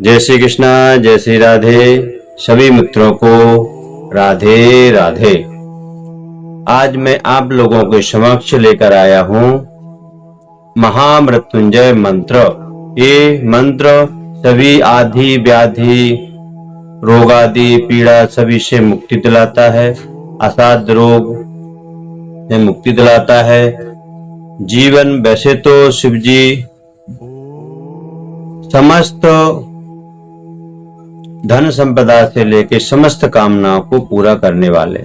जय श्री कृष्णा, जय श्री राधे। सभी मित्रों को राधे राधे। आज मैं आप लोगों के समक्ष लेकर आया हूँ महामृत्युंजय मंत्र। ये मंत्र सभी आदि व्याधि रोग आदि पीड़ा सभी से मुक्ति दिलाता है, असाध्य रोग से मुक्ति दिलाता है। जीवन वैसे तो शिव जी समस्त धन संपदा से लेकर समस्त कामनाओं को पूरा करने वाले,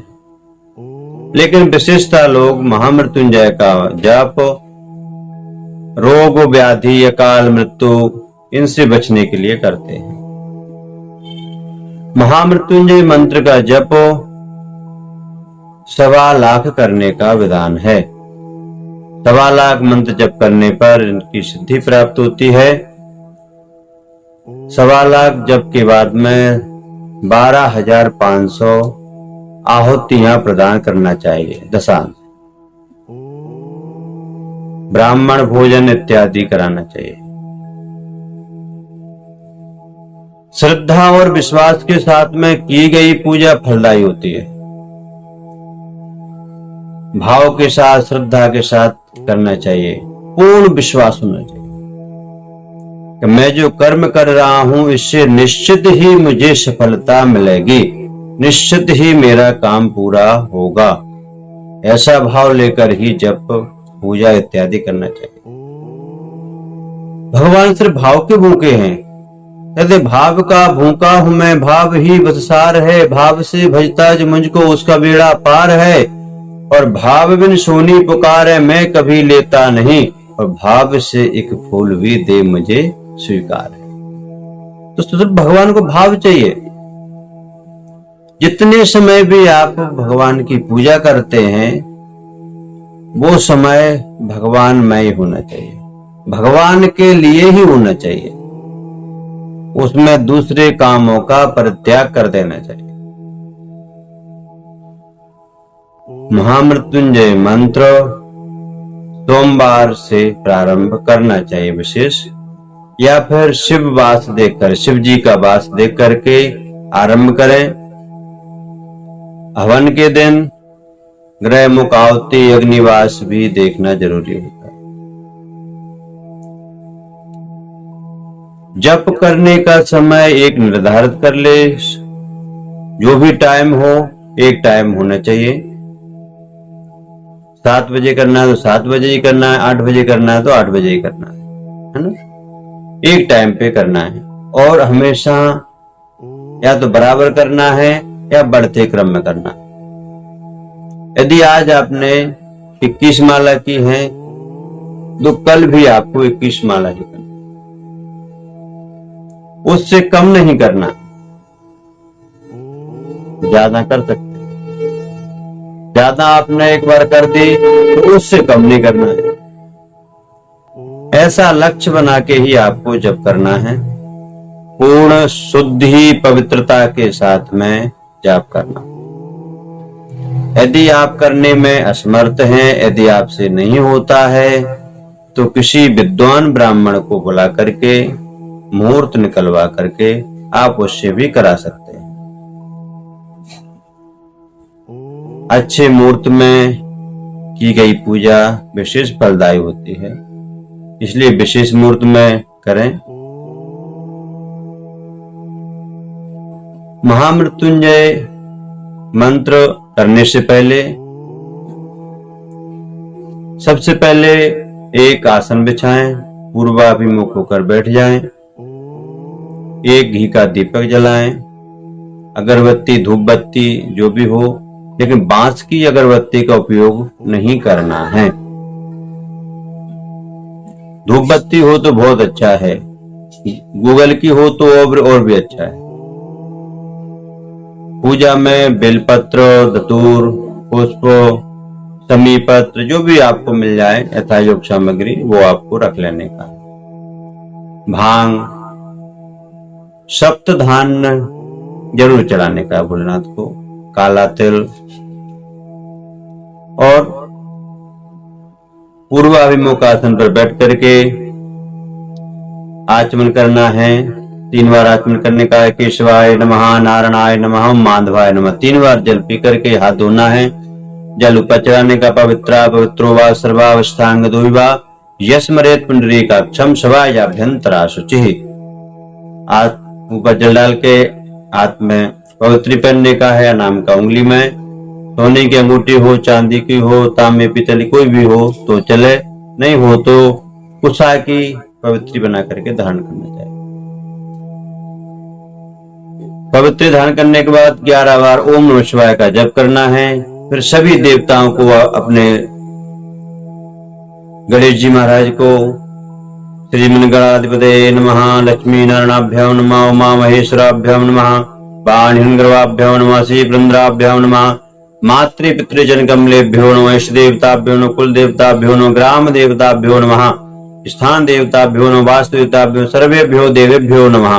लेकिन विशेषता लोग महामृत्युंजय का जाप रोग व्याधि अकाल मृत्यु इनसे बचने के लिए करते हैं। महामृत्युंजय मंत्र का जप 1.25 लाख करने का विधान है। 1.25 लाख मंत्र जप करने पर इनकी सिद्धि प्राप्त होती है। 1.25 लाख जप के बाद में 12,500 आहुतियां प्रदान करना चाहिए। दशांश ब्राह्मण भोजन इत्यादि कराना चाहिए। श्रद्धा और विश्वास के साथ में की गई पूजा फलदायी होती है। भाव के साथ श्रद्धा के साथ करना चाहिए। पूर्ण विश्वास होना चाहिए कि मैं जो कर्म कर रहा हूं इससे निश्चित ही मुझे सफलता मिलेगी, निश्चित ही मेरा काम पूरा होगा। ऐसा भाव लेकर ही जप पूजा इत्यादि करना चाहिए। भगवान सिर्फ भाव के भूखे हैं। यदि भाव का भूखा हूं मैं, भाव ही बदसार है, भाव से भजता जो मुझको उसका बेड़ा पार है। और भाव बिन सोनी पुकार है, मैं कभी लेता नहीं, और भाव से एक फूल भी दे मुझे स्वीकार है। तो सिर्फ भगवान को भाव चाहिए। जितने समय भी आप भगवान की पूजा करते हैं वो समय भगवानमय होना चाहिए, भगवान के लिए ही होना चाहिए। उसमें दूसरे कामों का परित्याग कर देना चाहिए। महामृत्युंजय मंत्र सोमवार से प्रारंभ करना चाहिए विशेष, या फिर शिव वास देखकर, शिव जी का वास देख करके आरंभ करें। हवन के दिन ग्रह मुखावती अग्निवास भी देखना जरूरी होता है। जप करने का समय एक निर्धारित कर ले। जो भी टाइम हो एक टाइम होना चाहिए। 7 बजे करना है तो 7 बजे ही करना है, 8 बजे करना है तो 8 बजे ही करना है ना। एक टाइम पे करना है और हमेशा या तो बराबर करना है या बढ़ते क्रम में करना है। यदि आज आपने 21 माला की है तो कल भी आपको 21 माला ही करना, उससे कम नहीं करना। ज्यादा कर सकते, ज्यादा आपने एक बार कर दी तो उससे कम नहीं करना है। ऐसा लक्ष्य बना के ही आपको जप करना है। पूर्ण शुद्धि पवित्रता के साथ में जप करना। यदि आप करने में असमर्थ हैं, यदि आपसे नहीं होता है तो किसी विद्वान ब्राह्मण को बुला करके मुहूर्त निकलवा करके आप उससे भी करा सकते हैं। अच्छे मुहूर्त में की गई पूजा विशेष फलदायी होती है, इसलिए विशेष मुहूर्त में करें। महामृत्युंजय मंत्र करने से पहले सबसे पहले एक आसन बिछाएं, पूर्वाभिमुख होकर बैठ जाएं, एक घी का दीपक जलाएं, अगरबत्ती धूप बत्ती जो भी हो, लेकिन बांस की अगरबत्ती का उपयोग नहीं करना है। धूप बत्ती हो तो बहुत अच्छा है, गूगल की हो तो और भी अच्छा है। पूजा में बेलपत्र, धतूर, पुष्प, समीपत्र जो भी आपको मिल जाए यथायोग्य सामग्री वो आपको रख लेने का। भांग, सप्तधान्य जरूर चढ़ाने का भोलेनाथ को, काला तिल, और पूर्वाभिमुख आसन पर बैठ करके आचमन करना है। 3 बार आचमन करने का है। केशवाय नमः, नारायणाय नमः, माधवाय नमः। 3 बार जल पी करके हाथ धोना है। जल ऊपर चढ़ाने का। पवित्रो वा सर्वावस्थांग दोविवा यस्मरेत पुंडरीकाक्षम सवायाभ्यंतरा शुचि। हाथ ऊपर जल डाल के हाथ में पवित्री पहनने का है, नाम का उंगली में। सोने की अंगूठी हो, चांदी की हो, तांबे पीतल कोई भी हो तो चले, नहीं हो तो कुशा की पवित्री बना करके धारण करना चाहिए। पवित्री धारण करने के बाद 11 बार ओम नमः शिवाय का जप करना है। फिर सभी देवताओं को, अपने गणेश जी महाराज को, श्रीमन गणाधिपते नमः, लक्ष्मी नारायणाभ्याम नमः, उमा महेश्वराभ्याम नमः, वाणिहंग्रवाभ्याम नमः, श्री वृंद्राभ्याम नमः, मातृ पितृजन कमलेभ्यो नमः, इष्ट देवताभ्यो नमः, कुल देवताभ्यो नमः, ग्राम देवताभ्यो नमः, स्थान देवताभ्यो नमः, वास्तु देवताभ्यो, सर्वेभ्यो देवेभ्यो नमः,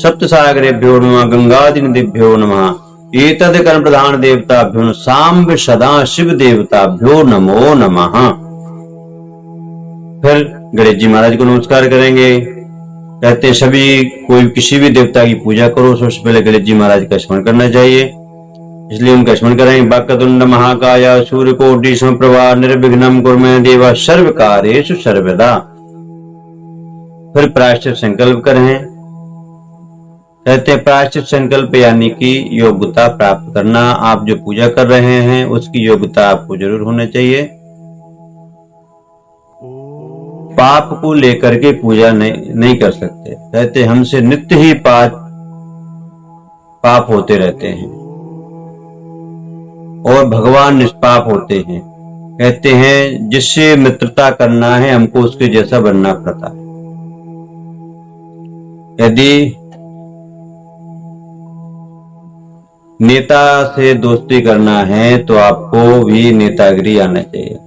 सप्तसागरेभ्यो नमः, गंगादि नदीभ्यो नमः, एतद कर्म प्रधान देवताभ्यो नमः, सांब सदा शिव देवताभ्यो नमो नमः। फिर गणेश जी महाराज को नमस्कार करेंगे। कहते हैं सभी कोई किसी भी देवता की पूजा करो, सबसे पहले गणेश जी महाराज का स्मरण करना चाहिए, इसलिए उनका स्मरण करेंगे। वक्रतुंड महाकाय सूर्यकोटि समप्रभा निर्विघ्नं कुरु मे देव सर्वकार्येषु सर्वदा। फिर प्रायश्चित संकल्प करें। कहते हैं प्रायश्चित संकल्प यानी कि योग्यता प्राप्त करना। आप जो पूजा कर रहे हैं उसकी योग्यता आपको जरूर होना चाहिए। पाप को लेकर के पूजा नहीं कर सकते। कहते हमसे नित्य ही पाप होते रहते हैं और भगवान निष्पाप होते हैं। कहते हैं जिससे मित्रता करना है हमको उसके जैसा बनना पड़ता है। यदि नेता से दोस्ती करना है तो आपको भी नेतागिरी आना चाहिए,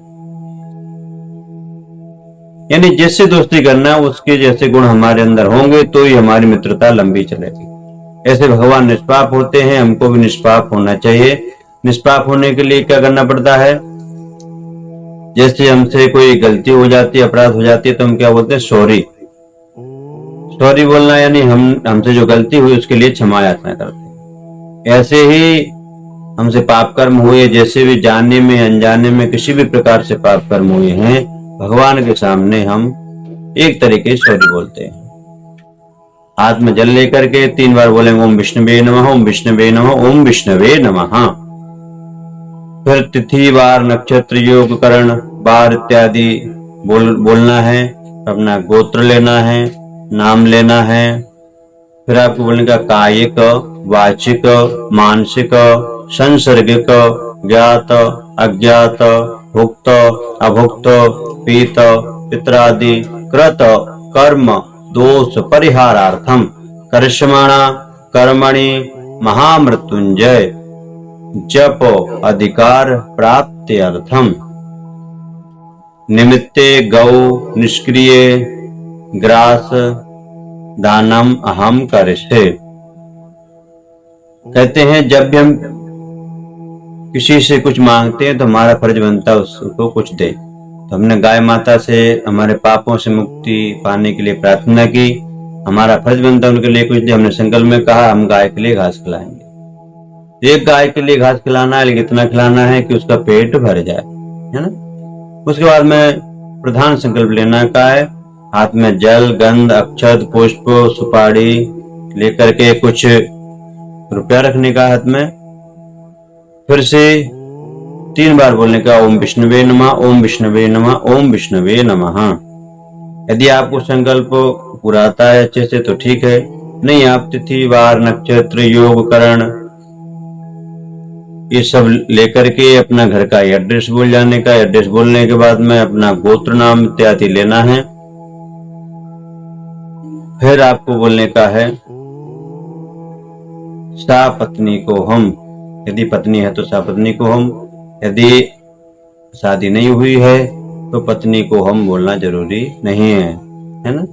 यानी जिससे दोस्ती करना है उसके जैसे गुण हमारे अंदर होंगे तो ही हमारी मित्रता लंबी चलेगी। ऐसे भगवान निष्पाप होते हैं, हमको भी निष्पाप होना चाहिए। निष्पाप होने के लिए क्या करना पड़ता है? जैसे हमसे कोई गलती हो जाती है, अपराध हो जाती है तो हम क्या बोलते हैं? सॉरी। सॉरी बोलना यानी हमसे जो गलती हुई उसके लिए क्षमा याचना करते हैं। ऐसे ही हमसे पाप कर्म हुए, जैसे भी जानने में अनजाने में किसी भी प्रकार से पाप कर्म हुए हैं, भगवान के सामने हम एक तरीके से सॉरी बोलते हैं। हाथ में जल लेकर के 3 बार बोलेंगे ओम विष्णुवे नमः, ओम विष्णुवे नमः, ओम विष्णुवे नमः। फिर तिथि वार नक्षत्र योग करण बार इत्यादि बोलना है। अपना गोत्र लेना है, नाम लेना है। फिर आपको बोलने का कायिक, वाचिक, मानसिक, संसर्गिक, ज्ञात, अज्ञात, भुक्त, अभुक्त, पीत, पित्रादि, कृत, कर्म, दोष परिहारार्थम करिष्माणा कर्मणि महामृत्युंजय जप अधिकार प्राप्त्यर्थम निमित्ते गौ निष्क्रिय ग्रास दानम अहम करिष्ये। कहते हैं जब भी हम किसी से कुछ मांगते हैं तो हमारा फर्ज बनता है उसको कुछ दे। तो हमने गाय माता से हमारे पापों से मुक्ति पाने के लिए प्रार्थना की, हमारा फर्ज बनता है उनके लिए कुछ दे। हमने संकल्प में कहा हम गाय के लिए घास खिलाएंगे। एक गाय के लिए घास खिलाना है, लेकिन इतना खिलाना है कि उसका पेट भर जाए, है ना। उसके बाद में प्रधान संकल्प लेना का है। हाथ में जल, गंध, अक्षत, पुष्प, सुपारी लेकर के कुछ रुपया रखने का हाथ में। फिर से 3 बार बोलने का ओम विष्णुवे नमः, ओम विष्णुवे नमः, ओम विष्णुवे नमः। यदि आपको संकल्प पूरा आता है अच्छे से तो ठीक है, नहीं आप तिथि वार नक्षत्र योग करण ये सब लेकर के अपना घर का एड्रेस बोल जाने का। एड्रेस बोलने के बाद में अपना गोत्र नाम इत्यादि लेना है। फिर आपको बोलने का है सा पत्नी को हम, यदि पत्नी है तो सा पत्नी को हम, यदि शादी नहीं हुई है तो पत्नी को हम बोलना जरूरी नहीं है ना।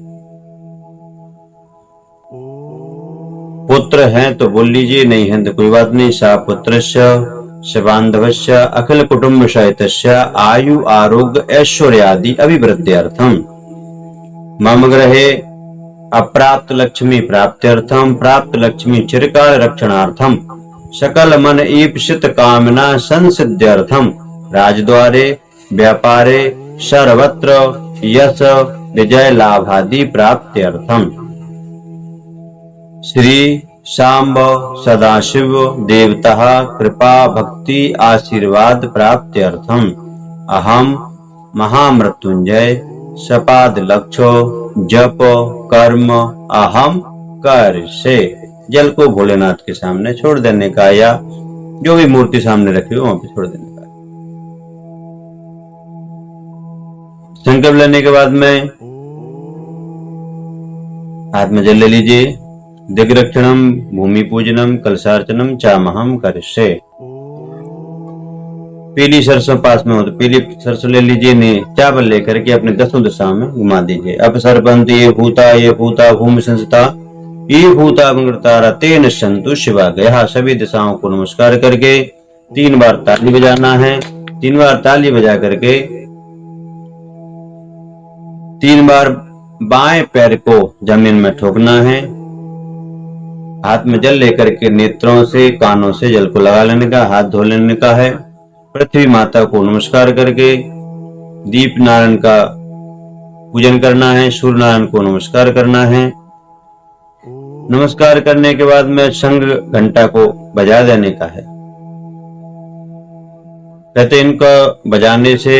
पुत्र हैं तो बोल लीजिए, नहीं है तो कोई बात नहीं। सा पुत्रस्य बांधवस्य अखिल कुटुंब सहितस्य आयु आरोग्य ऐश्वर्यादि अभिवृद्ध्यर्थम मम ग्रहे अप्राप्त लक्ष्मी प्राप्त्यर्थम प्राप्त लक्ष्मी चिरकाल रक्षणार्थम सकल मन ईप्सित कामना संसिद्ध्यर्थम राजद्वारे व्यापारे सर्वत्र यश विजय लाभादि प्राप्त्यर्थम श्री सांब सदाशिव देवता कृपा भक्ति आशीर्वाद प्राप्त्यर्थम अहम महामृत्युंजय सपाद लक्ष्य जप कर्म अहम कर से जल को भोलेनाथ के सामने छोड़ देने का, या जो भी मूर्ति सामने रखी हो वहां पे छोड़ देने का। संकल्प लेने के बाद में हाथ में जल ले लीजिए। दिग्रक्षणम भूमि पूजनम कलशार्चनम चामहम करिष्ये। पीली सरसों पास में हो तो पीली सरसों ले लीजिए, नहीं चावल लेकर के अपने 10 दिशाओं में घुमा दीजिए। अब सरपंत ये भूता भूमि संस्था ये भूता मंगतारा तेन संतु शिवा गया। सभी दिशाओं को नमस्कार करके 3 बार ताली बजाना है। 3 बार ताली बजा करके 3 बार बाएं पैर को जमीन में ठोकना है। हाथ में जल लेकर के नेत्रों से कानों से जल को लगा लेने का, हाथ धो लेने का है। पृथ्वी माता को नमस्कार करके दीप नारायण का पूजन करना है। सूर्य नारायण को नमस्कार करना है। नमस्कार करने के बाद में शंख घंटा को बजा देने का है। कहते इनको बजाने से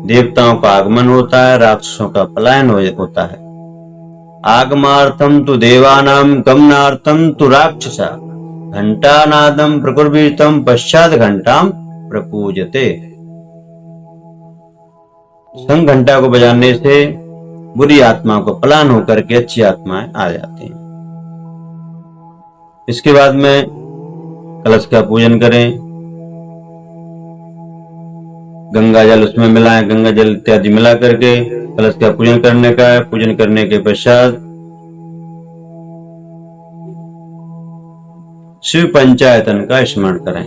देवताओं का आगमन होता है, राक्षसों का पलायन होता है। आगमार्थम तु देवानाम गमनार्थम तु राक्षसा घंटानादम प्रकुर्वीतम पश्चात घंटाम प्रपूजते। शंख घंटा को बजाने से बुरी आत्मा को पलायन होकर के अच्छी आत्माएं आ जाती हैं। इसके बाद में कलश का पूजन करें। गंगा जल उसमें मिलाएं, गंगा जल इत्यादि मिला करके कलश का पूजन करने का है। पूजन करने के पश्चात शिव पंचायतन का स्मरण करें।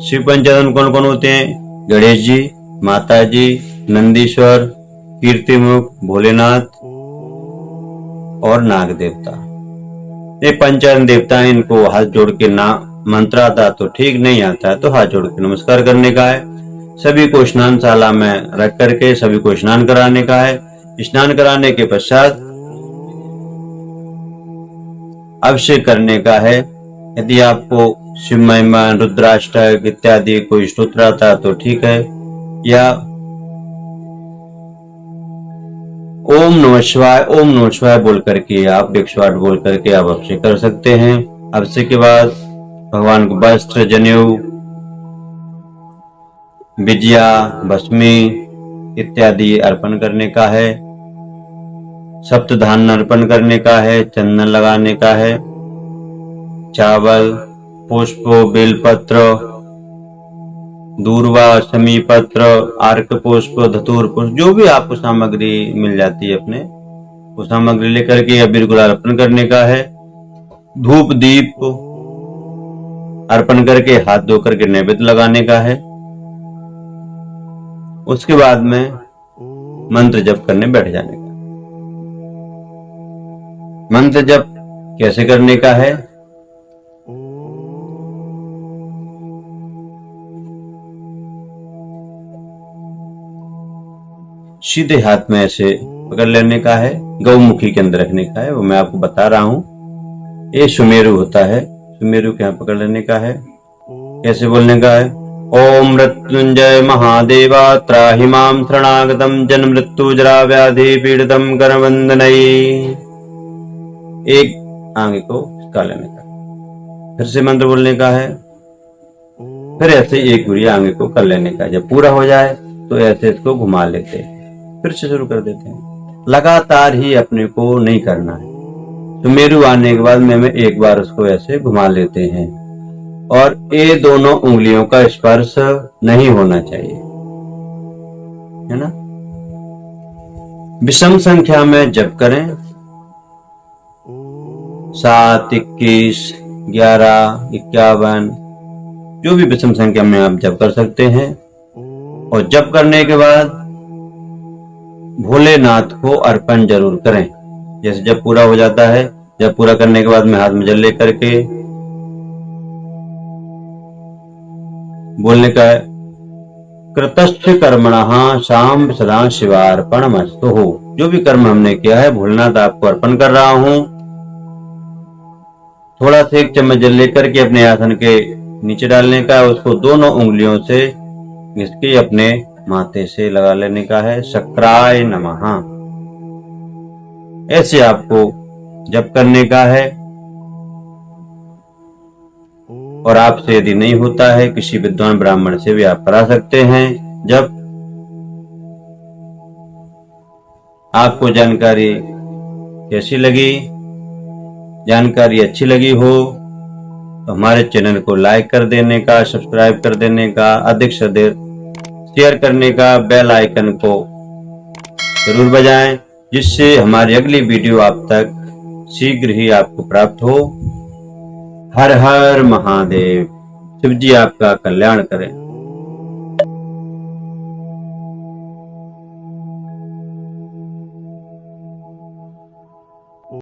शिव पंचायतन कौन कौन होते हैं? गणेश जी, माता जी, नंदीश्वर, कीर्तिमुख, भोलेनाथ और नाग देवता। ये पंचायतन देवता है। इनको हाथ जोड़ के ना मंत्र आता तो ठीक, नहीं आता है तो हाथ जोड़ के नमस्कार करने का है। सभी को स्नानशाला में रख करके सभी को स्नान कराने का है। स्नान कराने के पश्चात अभिषेक करने का है। यदि आपको शिव महिमा, रुद्राष्टक इत्यादि कोई स्तोत्र आता तो ठीक है, या ओम नमः शिवाय बोल करके आप 108 बोल करके आप अभिषेक कर सकते हैं। अभिषेक के बाद भगवान को वस्त्र, जनेऊ, विजया, भस्मी इत्यादि अर्पण करने का है। सप्तधान अर्पण करने का है। चंदन लगाने का है। चावल, पुष्प, बेलपत्र, दूर्वा, शमी पत्र, आर्क पुष्प, धतूर पुष्प, जो भी आपको सामग्री मिल जाती है अपने वो सामग्री लेकर के अबीर गुलाल अर्पण करने का है। धूप दीप अर्पण करके हाथ धो करके नैवेद्य लगाने का है। उसके बाद में मंत्र जप करने बैठ जाने का। मंत्र जप कैसे करने का है? सीधे हाथ में ऐसे पकड़ लेने का है, गौमुखी के अंदर रखने का है, वो मैं आपको बता रहा हूं। ये सुमेरु होता है, सुमेरु के यहाँ पकड़ लेने का है। कैसे बोलने का है? ओम मृत्युंजय महादेवा त्राहि मां शरणागतम जन्म मृत्यु जरा व्याधि पीड़ितम करवंदनई। एक आगे को इसका लेने का, फिर से मंत्र बोलने का है। फिर ऐसे एक बुरी आगे को कर लेने का। जब पूरा हो जाए तो ऐसे इसको घुमा लेते हैं, फिर से शुरू कर देते हैं। लगातार ही अपने को नहीं करना है। तो मेरू आने के बाद में एक बार उसको ऐसे घुमा लेते हैं और ये दोनों उंगलियों का स्पर्श नहीं होना चाहिए, है ना। विषम संख्या में जप करें। 7, 21, 11, 51 जो भी विषम संख्या में आप जप कर सकते हैं। और जप करने के बाद भोलेनाथ को अर्पण जरूर करें। जैसे जब पूरा हो जाता है, जब पूरा करने के बाद में हाथ में जल लेकर के बोलने का है, कृतश्च कर्मणः शाम सदा शिवार्पणमस्तु। जो भी कर्म हमने किया है भोलेनाथ आपको अर्पण कर रहा हूं। थोड़ा सा 1 चम्मच जल लेकर के अपने आसन के नीचे डालने का, उसको दोनों उंगलियों से इसके अपने माथे से लगा लेने का है। शक्राय नमः ऐसे आपको जप करने का है। और आपसे यदि नहीं होता है, किसी विद्वान ब्राह्मण से भी आप करा सकते हैं। जब आपको जानकारी कैसी लगी, जानकारी अच्छी लगी हो तो हमारे चैनल को लाइक कर देने का, सब्सक्राइब कर देने का, अधिक से अधिक शेयर करने का, बेल आइकन को जरूर बजाएं, जिससे हमारी अगली वीडियो आप तक शीघ्र ही आपको प्राप्त हो। हर हर महादेव। शिव जी आपका कल्याण करें।